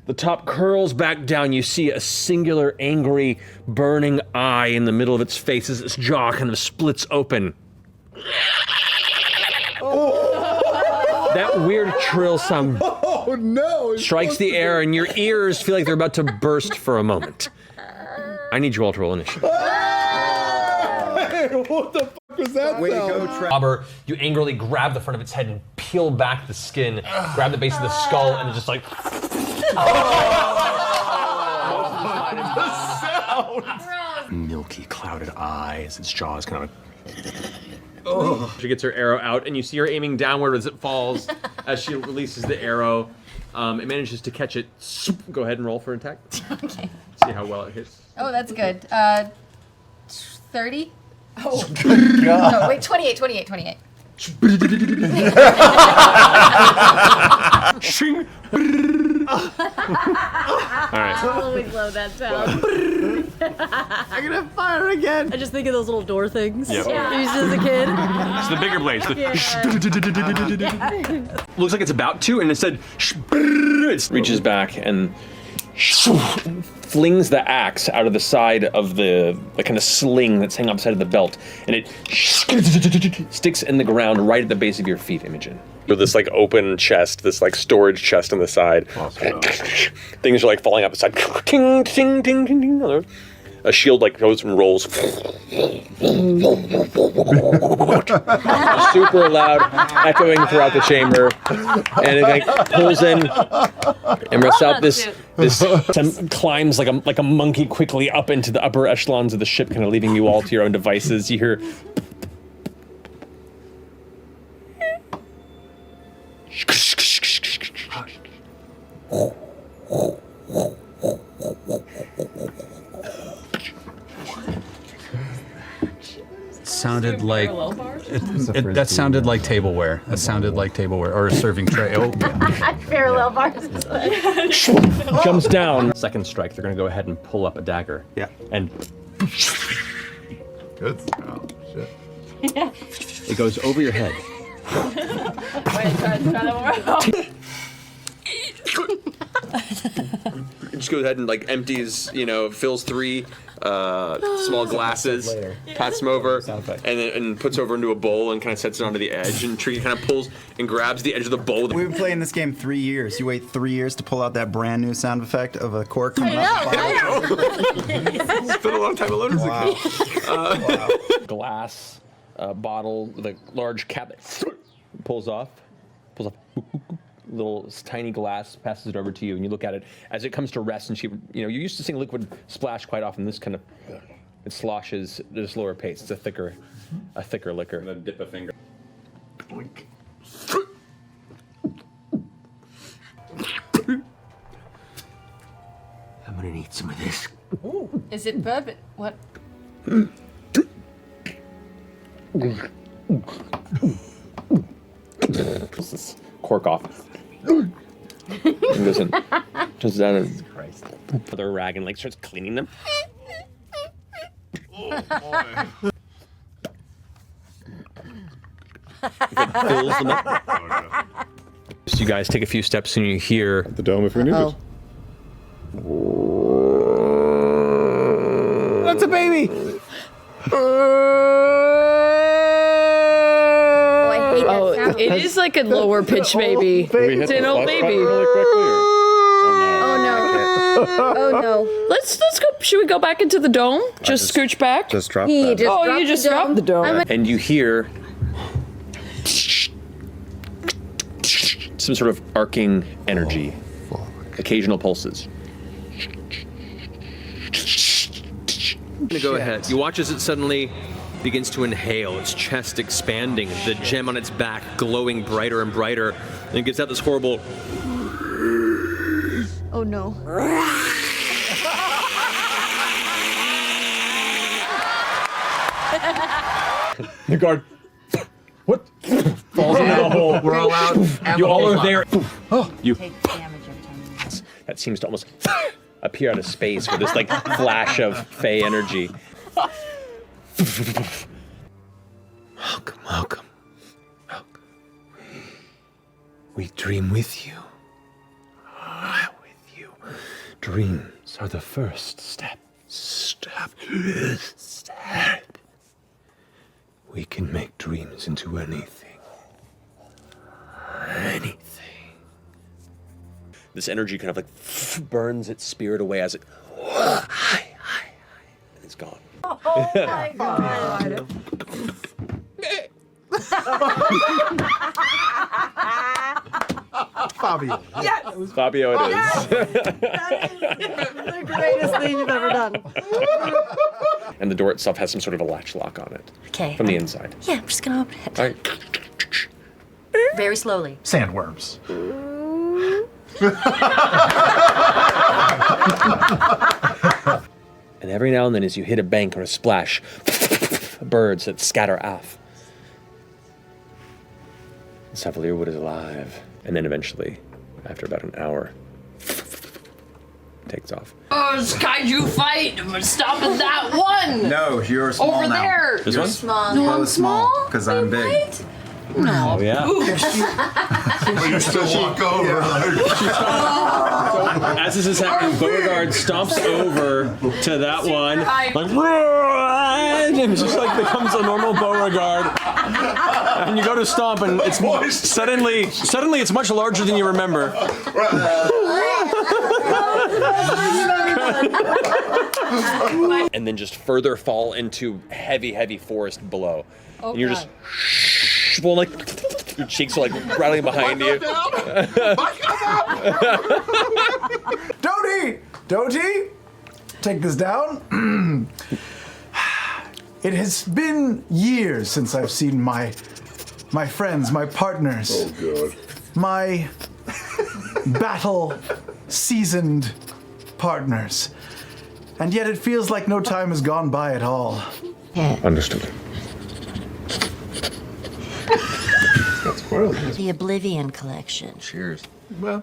The top curls back down. You see a singular, angry, burning eye in the middle of its face as its jaw kind of splits open. That weird trill sound strikes the air, and your ears feel like they're about to burst for a moment. I need you all to roll initiative. What the fuck was that? Way to go, Robber, you angrily grab the front of its head and peel back the skin, grab the base of the skull, and it's just like... Milky, clouded eyes, its jaw is kind of... She gets her arrow out, and you see her aiming downward as it falls. As she releases the arrow, it manages to catch it. Go ahead and roll for an attack. Okay. See how well it hits. Oh, that's good. 30? Oh, God. No, wait, 28. Shing. Alright. I always love that sound. I'm gonna fire again. I just think of those little door things. Yep. Yeah. Used as a kid. It's the bigger blades. Yeah. Looks like it's about to, and instead, it reaches back and flings the axe out of the side of the kind of sling that's hanging upside of the belt, and it sticks in the ground right at the base of your feet, Imogen. With this like open chest, this like storage chest on the side. Awesome. Things are like falling out the side. Ting, ting, ting, ting, ting. A shield like goes and rolls. Super loud, echoing throughout the chamber, and it like pulls in and rips out this climbs like a monkey quickly up into the upper echelons of the ship, kind of leaving you all to your own devices. You hear. Sounded like that sounded like tableware. That sounded like tableware or a serving tray. Oh, Parallel bars. Jumps down. Second strike. They're gonna go ahead and pull up a dagger. Yeah. And Good. Oh, shit. Yeah. it goes over your head. Wait, try that one. It just goes ahead and like empties, fills 3 small glasses, pats them over, and puts over into a bowl and kind of sets it onto the edge. And Tree kind of pulls and grabs the edge of the bowl. We've been playing this game 3 years. You wait 3 years to pull out that brand new sound effect of a cork coming up. It's been a long time alone. Wow. Wow. Glass bottle with a large cap that pulls off. Little tiny glass, passes it over to you, and you look at it as it comes to rest. And you're used to seeing liquid splash quite often. This kind of it sloshes at a slower pace. It's a thicker liquor. I'm gonna dip a finger. I'm gonna need some of this. Ooh. Is it bourbon? What? Cork off. And goes in, turns down and for their rag and starts cleaning them. Oh, boy. Fills them up. So you guys take a few steps and you hear The dome if we need it. That's a baby. It is like a lower pitch baby. It's an old baby. Really quickly, Oh no. Let's go. Should we go back into the dome? Just scooch back. Just drop He that. just Oh, dropped you just the dome. dropped the dome. and you hear some sort of arcing energy, occasional pulses. Go ahead. You watch as it suddenly begins to inhale, its chest expanding, the gem on its back glowing brighter and brighter, and it gives out this horrible. Oh no. The guard. What? Falls into the hole. We're all out. You all are there. You. Take damage every time you move. That seems to almost appear out of space with this flash of fey energy. Welcome. We dream with you. With you. Dreams are the first step. Step. We can make dreams into anything. Anything. This energy kind of like burns its spirit away as it. And it's gone. Oh my god. Fabio. Yes! Fabio it is. That is the greatest thing you've ever done. And the door itself has some sort of a latch lock on it. Okay. From the inside. Yeah, I'm just gonna open it. All right. Very slowly. Sandworms. And every now and then as you hit a bank or a splash, birds that scatter off. Savalier Wood is alive. And then eventually, after about an hour, takes off. Oh, it's kaiju fight! I'm stopping that one! No, you're small Over now. there! This one? Small. No, I'm Bo's small, small? 'cause I'm Wait, big. what? No. Oh, yeah. You still walk over. As this is happening, Beauregard stomps over to that one. Like, and it just like becomes a normal Beauregard. And you go to stomp, and it's suddenly it's much larger than you remember. And then just further fall into heavy forest below. Oh, and you're just well, like your cheeks are like rattling behind you. Don't eat! Take this down. It has been years since I've seen my friends, my partners. Oh, God. My battle-seasoned partners. And yet it feels like no time has gone by at all. Understood. The Oblivion Collection. Cheers. Well,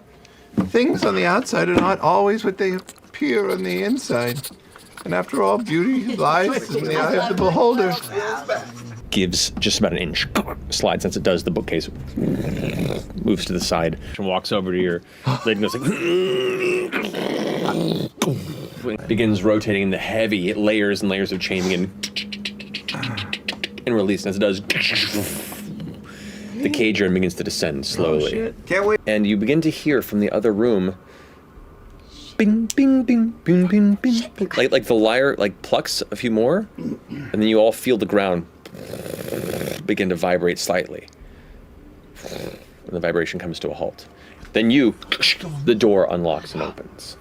things on the outside are not always what they appear on the inside. And after all, beauty lies in the eye of the beholder. Gives just about an inch, slides as it does. The bookcase moves to the side and walks over to your lady and goes like, begins rotating the heavy layers and layers of chain and release. And as it does, the cage urn begins to descend slowly. Can't wait. And you begin to hear from the other room, bing, bing, bing, bing, bing, bing, bing. Like the lyre like plucks a few more, and then you all feel the ground begin to vibrate slightly. And the vibration comes to a halt. Then the door unlocks and opens.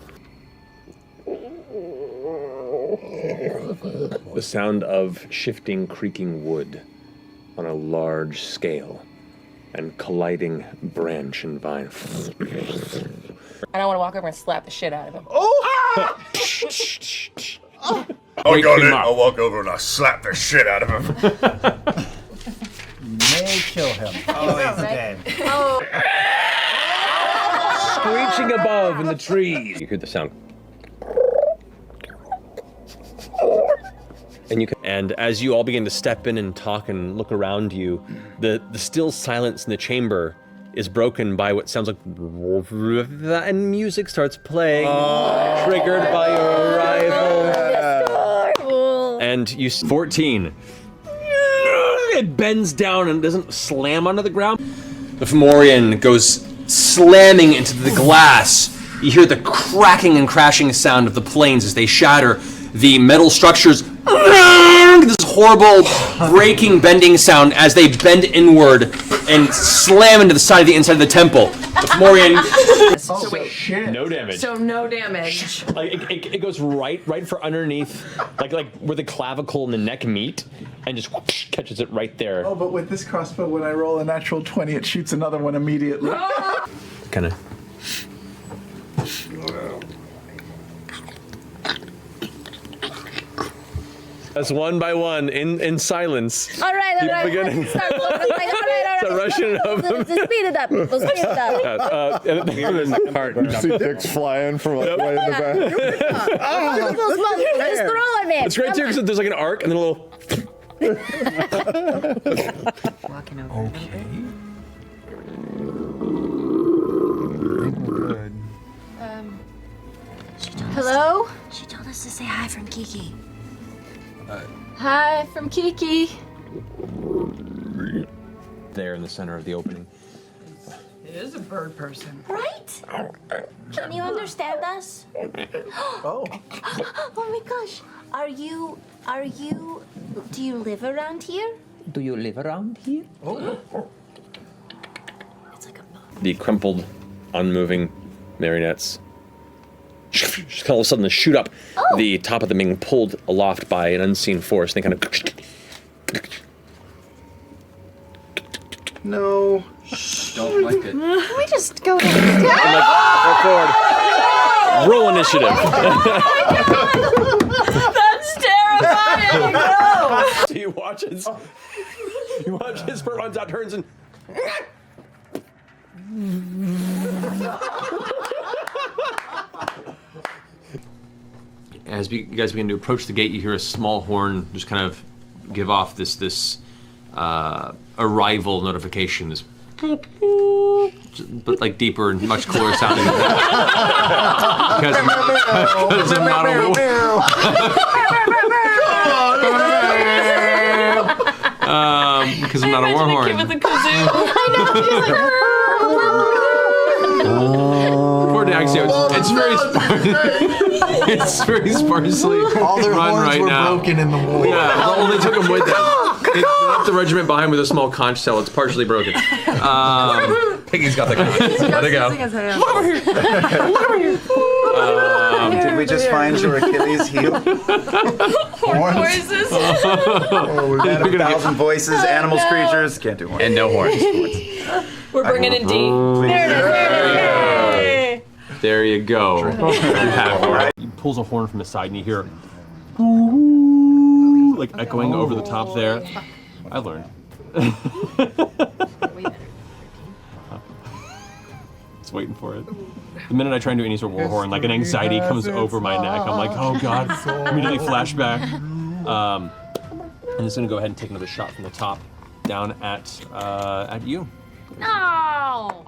The sound of shifting, creaking wood on a large scale and colliding branch and vine. I don't want to walk over and slap the shit out of him. I got it. I'll walk over and I'll slap the shit out of him. May kill him. Oh, he's dead. Screeching above in the trees. You hear the sound. And as you all begin to step in and talk and look around you, the still silence in the chamber is broken by what sounds like and music starts playing, triggered by your arrival. And you 14. It bends down and doesn't slam onto the ground. The Fomorian goes slamming into the glass. You hear the cracking and crashing sound of the planes as they shatter. The metal structures, this horrible breaking, bending sound as they bend inward and slam into the side of the inside of the temple. The Fomorian, no damage. So no damage. Like it goes right for underneath, like where the clavicle and the neck meet, and just whoosh, catches it right there. Oh, but with this crossbow, when I roll a natural 20, it shoots another one immediately. Kind of. That's one by one in silence. All right. Beginning. Start moving. All right. So Russian of them. Let's speed it up. Let's speed it up. You see dicks flying from like way in the back. Just throw it, man. It's great too because there's like an arc and then a little. Walking over. Okay. Hello? She told us to say hi from Kiki. Hi from Kiki. There in the center of the opening. It is a bird person. Right? Can you understand us? Oh. Oh my gosh. Do you live around here? Do you live around here? It's like a The crumpled, unmoving marionettes all of a sudden shoot up, the top of them being pulled aloft by an unseen force. They kind of No. Don't like it. Can we just go to go forward. Roll initiative. That's terrifying! No! So you watch his spur runs out, turns and as you guys begin to approach the gate, you hear a small horn just kind of give off this arrival notification, this but like deeper and much cooler sounding. Because I'm not a because I'm not a war horn. With a kazoo. Poor Daxio, it's very sparsely All their run horns right were now. broken in the war. Yeah, well, they took them with them. They left the regiment behind with a small conch shell. It's partially broken. Piggy's got the conch. Let it go. Did we just find your Achilles heel? Horns? Voices. Out of 1,000 voices, animals, creatures, can't do horns. And no horns. We're bringing in D. There you go. You have it. He pulls a horn from his side and you hear like echoing over the top there. I learned. Just waiting for it. The minute I try and do any sort of war horn, like an anxiety comes over my neck. I'm like, oh god, immediately flashback. And it's gonna go ahead and take another shot from the top down at you. No.